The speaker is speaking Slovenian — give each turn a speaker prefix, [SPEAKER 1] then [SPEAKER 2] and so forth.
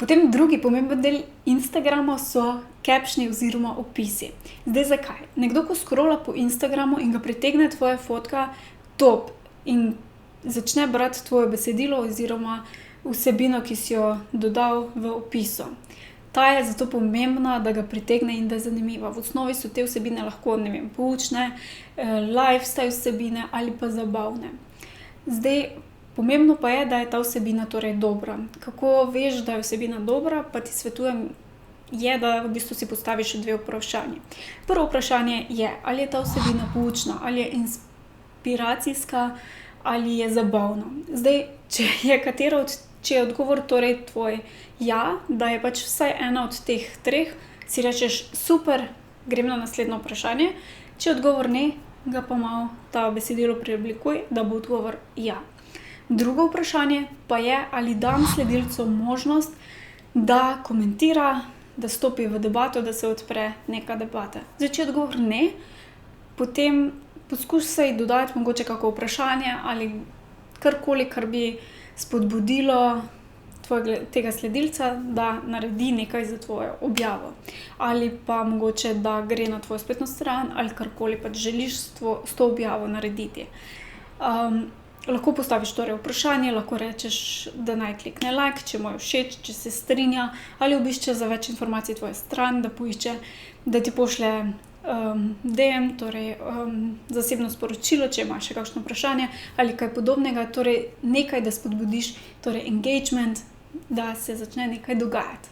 [SPEAKER 1] Potem drugi pomemben del Instagrama so captioni oziroma opisi. Zdaj zakaj? Nekdo, ko scrolla po Instagramu in ga pritegne tvoja fotka, top, in začne brati tvoje besedilo oziroma vsebino, ki si jo dodal v opisu. Ta je zato pomembna, da ga pritegne in da je zanimiva. V osnovi so te vsebine lahko, poučne, lifestyle vsebine ali pa zabavne. Zdaj, pomembno pa je, da je ta vsebina torej dobra. Kako veš, da je vsebina dobra, pa ti svetujem, je, da v bistvu si postaviš 2 vprašanji. Prvo vprašanje je, ali je ta vsebina poučna, ali je inspiracijska, ali je zabavna. Zdaj, če je odgovor torej tvoj ja, da je pač vsaj ena od teh 3, si rečeš super, grem na naslednje vprašanje. Če je odgovor ne, ga pa malo ta besedilo preoblikuj, da bo odgovor ja. Drugo vprašanje pa je, ali dam sledilcu možnost, da komentira, da stopi v debato, da se odpre neka debata. Zdaj, če je odgovor ne, potem poskušaj dodati mogoče kako vprašanje ali karkoli, kar bi spodbudilo tega sledilca, da naredi nekaj za tvojo objavo. Ali pa mogoče, da gre na tvojo spletno stran ali karkoli pač želiš s to objavo narediti. Lahko postaviš torej vprašanje, lahko rečeš, da naj klikne like, če mu je všeč, če se strinja, ali obišče za več informacij tvojo stran, da poišče, da ti pošlje DM, torej zasebno sporočilo, če ima še kakšno vprašanje ali kaj podobnega, torej nekaj, da spodbudiš, torej engagement, da se začne nekaj dogajati.